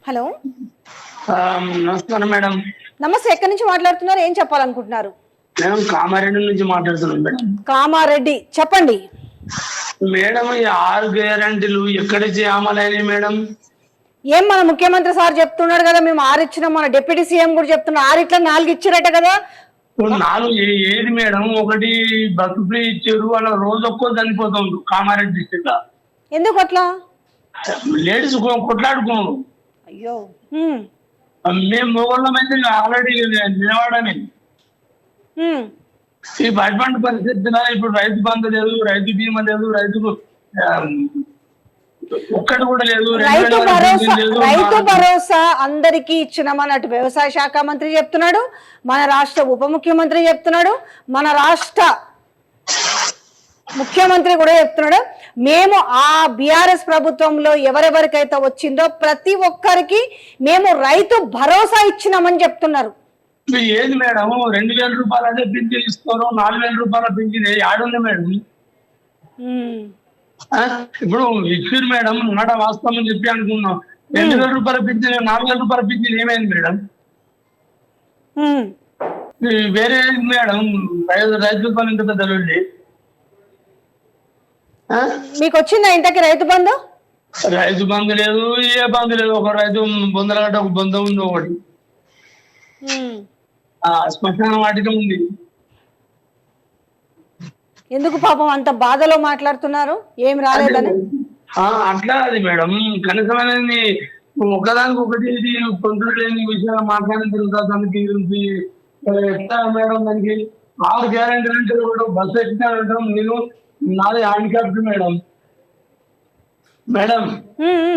Hello. నమస్కారం madam. నమస్తే, ఎక్కడి నుంచి మాట్లాడుతున్నారు, ఏం చెప్పాలనుకుంటున్నారు? మేడం కామారెడ్డి నుంచి మాట్లాడుతున్నాం మేడం. కామారెడ్డి, చెప్పండి మేడం. ఈ 6 గ్యారెంటీలు ఎక్కడ అమలైనవి మేడం? ఏం మన ముఖ్యమంత్రి సార్ చెప్తున్నాడు కదా, మేము 6 ఇచ్చినాం, మన డిప్యూటీ సీఎం కూడా చెప్తున్నారు 6 ఇట్లా 4 ఇచ్చారట కదా. 4 ఏది మేడం? ఒకటి బస్సు ఫ్రీ ఇచ్చారు, అలా రోజు ఒక్కో చనిపోతుంది కామారెడ్డి డిస్ట్రిక్ట్ లో. ఎందుకు అట్లా? లేడీస్ కొట్లాడుకోను. అయ్యో. మేము మొగోళ్ళం అయితే ఆల్రెడీ నిలబడమే. ఈ బడ్బండ్ పరిస్థితి ఇప్పుడు రైతు బంధు లేదు, రైతు బీమా లేదు, రైతుకు ఒక్కటి కూడా లేదు. రైతు భరోసా అందరికీ ఇచ్చినామని అటు వ్యవసాయ శాఖ మంత్రి చెప్తున్నాడు, మన రాష్ట్ర ఉప ముఖ్యమంత్రి చెప్తున్నాడు, మన రాష్ట్ర ముఖ్యమంత్రి కూడా చెప్తున్నాడు. మేము ఆ బీఆర్ఎస్ ప్రభుత్వంలో ఎవరెవరికైతే వచ్చిందో ప్రతి ఒక్కరికి మేము రైతు భరోసా ఇచ్చినామని చెప్తున్నారు. ఏది మేడం? 2000 రూపాయలు అదే పింఛన్ ఇస్తారు, 4000 రూపాయల పింఛన్ ఆడుంది మేడం. ఇప్పుడు ఇచ్చారు మేడం, మాట వాస్తవం అని చెప్పి అనుకున్నాం. 2000 రూపాయల పింఛన్, 4000 రూపాయల పింఛన్ ఏమైంది మేడం? వేరే మేడం, రైతు పని ఇంత పెద్ద మీకు వచ్చిందా ఇంతకి రైతు బంధు? రైతు బంధు లేదు, ఏ బంధు లేదు. ఒక రైతు బొందల గట్ట ఒక బంధం ఉంది, ఒకటి శ్మశాన వాటిక ఉంది. ఎందుకు పాపం అంత బాధలో మాట్లాడుతున్నారు, ఏం రాలేదని? అట్లా అది మేడం, కనీసమైనది ఒకదానికి ఒకటి కొంచెం లేని విషయాలు మాట్లాడిన తర్వాత దానికి గురించి ఎట్లా మేడం? దానికి 6 గ్యారెంటీలు అంటే కూడా బస్సు ఎక్కినానంటాం. నేను నాది హ్యాండిక్యాప్ట్ మేడం. మేడం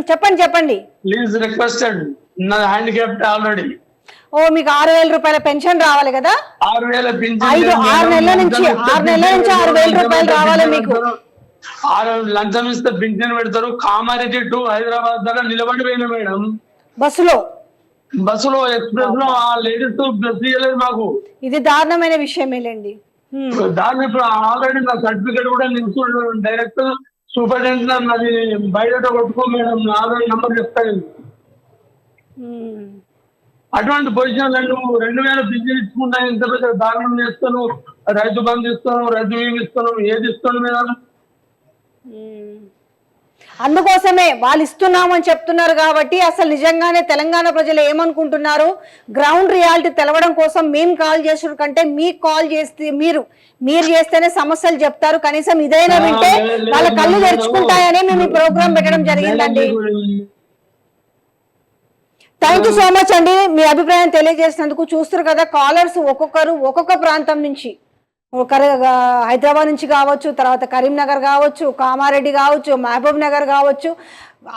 చెప్పండి చెప్పండి. ప్లీజ్ రిక్వెస్టెడ్, నాది హ్యాండిక్యాప్ట్ ఆల్రెడీ. ఓ, మీకు 6000 రూపాయల పెన్షన్ రావాలి కదా? 6000 పెన్షన్ 6 నెలల నుంచి 6000 రూపాయలు రావాలి మీకు. 6 లంచం ఇస్తే పింఛన్ పెడతారు. కామారెడ్డి టు హైదరాబాద్ దగ్గర నిలబడిపోయినా మేడం, బస్సులో ఎక్స్ప్రెస్ లో ఆ లేడీస్ బస్ ఇవ్వలేదు మాకు. ఇది దారుణమైన విషయమేలేండి. దాన్ని ఇప్పుడు ఆల్రెడీ నా సర్టిఫికేట్ కూడా నిలుచుకుంటు డైరెక్ట్ సూపరింటెండెంట్ నాది బయట కొట్టుకో మేడం, నా ఆధార్ నంబర్ చెప్తాను. అటువంటి పొజిషన్ 2000 పింఛన్ ఇచ్చుకుంటా, ఇంత పెద్ద దారుణం చేస్తాను. రైతు బంధు ఇస్తాను, రైతు బీమా ఇస్తాను, ఏది ఇస్తాను మేడం? అందుకోసమే వాళ్ళు ఇస్తున్నామని చెప్తున్నారు కాబట్టి అసలు నిజంగానే తెలంగాణ ప్రజలు ఏమనుకుంటున్నారు, గ్రౌండ్ రియాలిటీ తెలవడం కోసం మేము కాల్ చేసిన కంటే మీకు కాల్ చేస్తే మీరు చేస్తేనే సమస్యలు చెప్తారు. కనీసం ఇదైనా వింటే వాళ్ళ కళ్ళు తెరుచుకుంటాయని మేము ఈ ప్రోగ్రామ్ పెట్టడం జరిగిందండి. థ్యాంక్ యూ సో మచ్ అండి, మీ అభిప్రాయం తెలియజేసినందుకు. చూస్తారు కదా, కాలర్స్ ఒక్కొక్కరు ఒక్కొక్క ప్రాంతం నుంచి, హైదరాబాద్ నుంచి కావచ్చు, తర్వాత కరీంనగర్ కావచ్చు, కామారెడ్డి కావచ్చు, మహబూబ్ నగర్ కావచ్చు,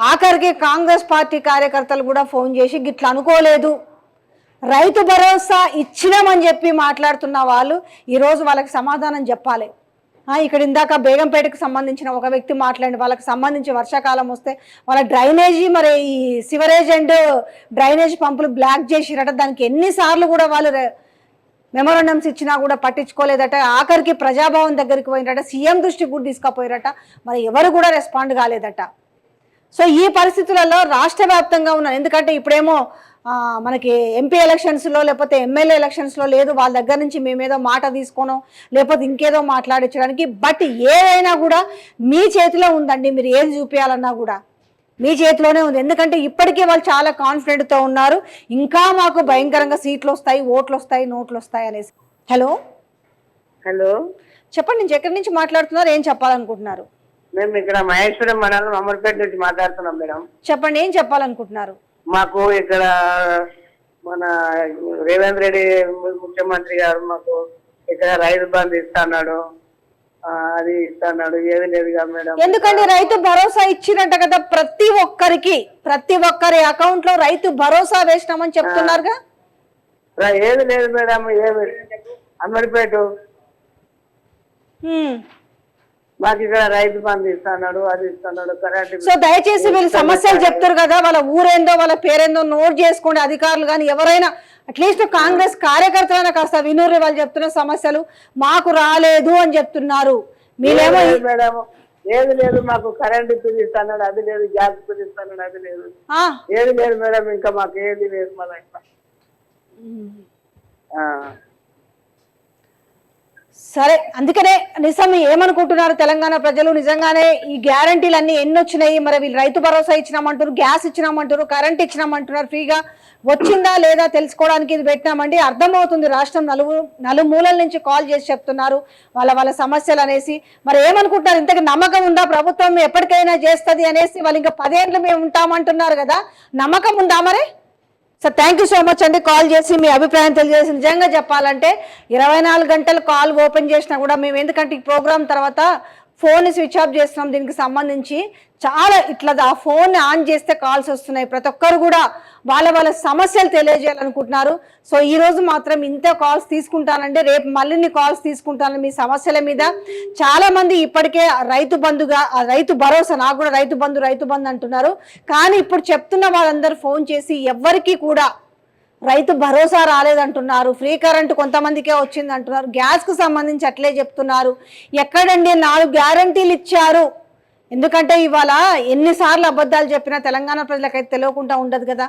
ఆఖరికి కాంగ్రెస్ పార్టీ కార్యకర్తలు కూడా ఫోన్ చేసి గిట్లా అనుకోలేదు, రైతు భరోసా ఇచ్చినామని చెప్పి మాట్లాడుతున్న వాళ్ళు ఈరోజు వాళ్ళకి సమాధానం చెప్పాలి. ఇక్కడ ఇందాక బేగంపేటకు సంబంధించిన ఒక వ్యక్తి మాట్లాడి, వాళ్ళకి సంబంధించి వర్షాకాలం వస్తే వాళ్ళ డ్రైనేజీ, మరి ఈ సివరేజ్ అండ్ డ్రైనేజ్ పంపులు బ్లాక్ చేసిరట. దానికి ఎన్నిసార్లు కూడా వాళ్ళు మెమోరాండమ్స్ ఇచ్చినా కూడా పట్టించుకోలేదట. ఆఖరికి ప్రజాభవన్ దగ్గరికి పోయినట, సీఎం దృష్టికి కూడా తీసుకుపోయారట, మరి ఎవరు కూడా రెస్పాండ్ కాలేదట. సో ఈ పరిస్థితులలో రాష్ట్ర వ్యాప్తంగా ఉన్న, ఎందుకంటే ఇప్పుడేమో మనకి ఎంపీ ఎలక్షన్స్లో లేకపోతే ఎమ్మెల్యే ఎలక్షన్స్లో లేదు, వాళ్ళ దగ్గర నుంచి మేమేదో మాట తీసుకోనో లేకపోతే ఇంకేదో మాట్లాడించడానికి. బట్ ఏదైనా కూడా మీ చేతిలో ఉందండి, మీరు ఏది చూపించాలన్నా కూడా మీ చేతిలోనే ఉంది. ఎందుకంటే ఇప్పటికీ వాళ్ళు చాలా కాన్ఫిడెంట్తో ఉన్నారు, ఇంకా మాకు భయంకరంగా సీట్లు వస్తాయి, ఓట్లు వస్తాయి, నోట్లు వస్తాయి అనేసి. హలో చెప్పండి, నుంచి ఎక్కడి నుంచి మాట్లాడుతున్నారు, ఏం చెప్పాలనుకుంటున్నారు? మేము ఇక్కడ మహేశ్వరం మండలం అమర్పేట నుంచి మాట్లాడుతున్నాం మేడం. చెప్పండి, ఏం చెప్పాలనుకుంటున్నారు? మాకు ఇక్కడ మన రేవంత్ రెడ్డి ముఖ్యమంత్రి గారు మాకు ఇక్కడ రైతు బంధు ఇస్తున్నాడు, అది ఇస్తున్నాడు, ఏది లేదుగా మేడం. ఎందుకంటే రైతు భరోసా ఇచ్చినట్ట కదా, ప్రతి ఒక్కరి అకౌంట్ లో రైతు భరోసా వేసినామని చెప్తున్నారుగా. ఏది లేదు మేడం, ఏమి అమర్పేట మాకు ఇక్కడ రైతు బంధు ఇస్తున్నాడు, అది ఇస్తున్నాడు, కరెంట్. సో దయచేసి వీళ్ళు సమస్యలు చెప్తారు కదా, వాళ్ళ ఊరేందో వాళ్ళ పేరేందో నోట్ చేసుకోండి అధికారులు కానీ ఎవరైనా. అట్లీస్ట్ కాంగ్రెస్ కార్యకర్తలైనా కాస్త వినూరి, వాళ్ళు చెప్తున్న సమస్యలు మాకు రాలేదు అని చెప్తున్నారు. మీరేమో ఏది లేదు, మాకు కరెంట్ పిలుస్తాడు అది లేదు, గ్యాస్ పిలుస్తాడు అది లేదు, ఆ, ఏది లేదు మేడం. ఇంకా మాకు ఏది లేదు మళ్ళీ ఇంకా. సరే, అందుకనే నిజం ఏమనుకుంటున్నారు తెలంగాణ ప్రజలు? నిజంగానే ఈ గ్యారంటీలు ఎన్ని వచ్చినాయి? మరి వీళ్ళు రైతు భరోసా ఇచ్చినామంటారు, గ్యాస్ ఇచ్చినామంటారు, కరెంట్ ఇచ్చినామంటున్నారు, ఫ్రీగా వచ్చిందా లేదా తెలుసుకోవడానికి ఇది పెట్టినామండి. అర్థమవుతుంది, రాష్ట్రం నలుమూలల నుంచి కాల్ చేసి చెప్తున్నారు వాళ్ళ సమస్యలు అనేసి. మరి ఏమనుకుంటున్నారు? ఇంతకు నమ్మకం ఉందా ప్రభుత్వం ఎప్పటికైనా చేస్తుంది అనేసి? వాళ్ళు ఇంకా 10 ఏళ్ళు మేము ఉంటామంటున్నారు కదా, నమ్మకం ఉందా మరి? Sir, thank you so much అండి, కాల్ చేసి మీ అభిప్రాయం తెలియజేసి. నిజంగా చెప్పాలంటే 24 గంటలు కాల్ ఓపెన్ చేసినా కూడా మేము, ఎందుకంటే ఈ ప్రోగ్రామ్ తర్వాత ఫోన్ స్విచ్ ఆఫ్ చేస్తున్నాం, దీనికి సంబంధించి చాలా ఇట్లా ఆ ఫోన్ ఆన్ చేస్తే కాల్స్ వస్తున్నాయి. ప్రతి ఒక్కరు కూడా వాళ్ళ సమస్యలు తెలియజేయాలనుకుంటున్నారు. సో ఈ రోజు మాత్రం ఇంత కాల్స్ తీసుకుంటానంటే రేపు మళ్ళీ కాల్స్ తీసుకుంటాను మీ సమస్యల మీద. చాలా మంది ఇప్పటికే రైతు భరోసా, నాకు కూడా రైతు బంధు అంటున్నారు. కానీ ఇప్పుడు చెప్తున్న వాళ్ళందరూ ఫోన్ చేసి ఎవరికి కూడా రైతు భరోసా రాలేదంటున్నారు, ఫ్రీ కరెంట్ కొంతమందికే వచ్చింది అంటున్నారు, గ్యాస్ కు సంబంధించి అట్లే చెప్తున్నారు. ఎక్కడండి 4 గ్యారంటీలు ఇచ్చారు? ఎందుకంటే ఇవాళ ఎన్నిసార్లు అబద్ధాలు చెప్పినా తెలంగాణ ప్రజలకైతే తెలియకుండా ఉండదు కదా.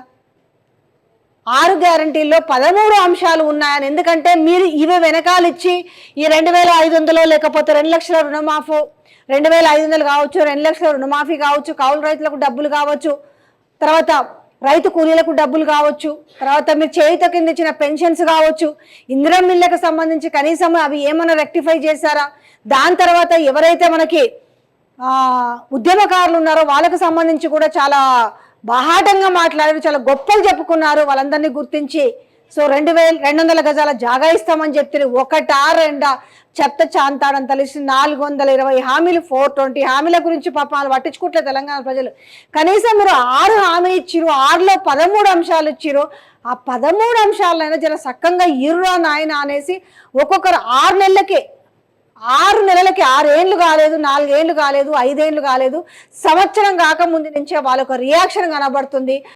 6 గ్యారంటీల్లో 13 అంశాలు ఉన్నాయని. ఎందుకంటే మీరు ఇవి వెనకాల ఇచ్చి ఈ 2500 లేకపోతే 2 లక్షల రుణమాఫీ, 2500 కావచ్చు, 2 లక్షల రుణమాఫీ కావచ్చు, కౌలు రైతులకు డబ్బులు కావచ్చు, తర్వాత రైతు కూలీలకు డబ్బులు కావచ్చు, తర్వాత మీరు చేయుత కింద ఇచ్చిన పెన్షన్స్ కావచ్చు, ఇందిరమ్మ ఇళ్ళకు సంబంధించి కనీసం అవి ఏమైనా రెక్టిఫై చేశారా? దాని తర్వాత ఎవరైతే మనకి ఉద్యమకారులు ఉన్నారో వాళ్ళకు సంబంధించి కూడా చాలా బాహాటంగా మాట్లాడారు, చాలా గొప్పలు చెప్పుకున్నారు, వాళ్ళందరినీ గుర్తించి. సో 2200 గజాల జాగా ఇస్తామని చెప్తే ఒకటా రెండా చెత్త చాంతాడని తెలిసి 420 హామీలు, 420 హామీల గురించి పాపం వాళ్ళు పట్టించుకుంటలే తెలంగాణ ప్రజలు. కనీసం మీరు 6 హామీ ఇచ్చిరు, 6లో 13 అంశాలు ఇచ్చిరు. ఆ 13 అంశాలైనా జర సక్కంగా ఇరురా నాయన అనేసి ఒక్కొక్కరు 6 నెలలకి 6 ఏళ్ళు కాలేదు, 4 ఏళ్ళు కాలేదు, 5 ఏళ్ళు కాలేదు, సంవత్సరం కాకముందు నుంచే వాళ్ళొక రియాక్షన్ కనబడుతుంది.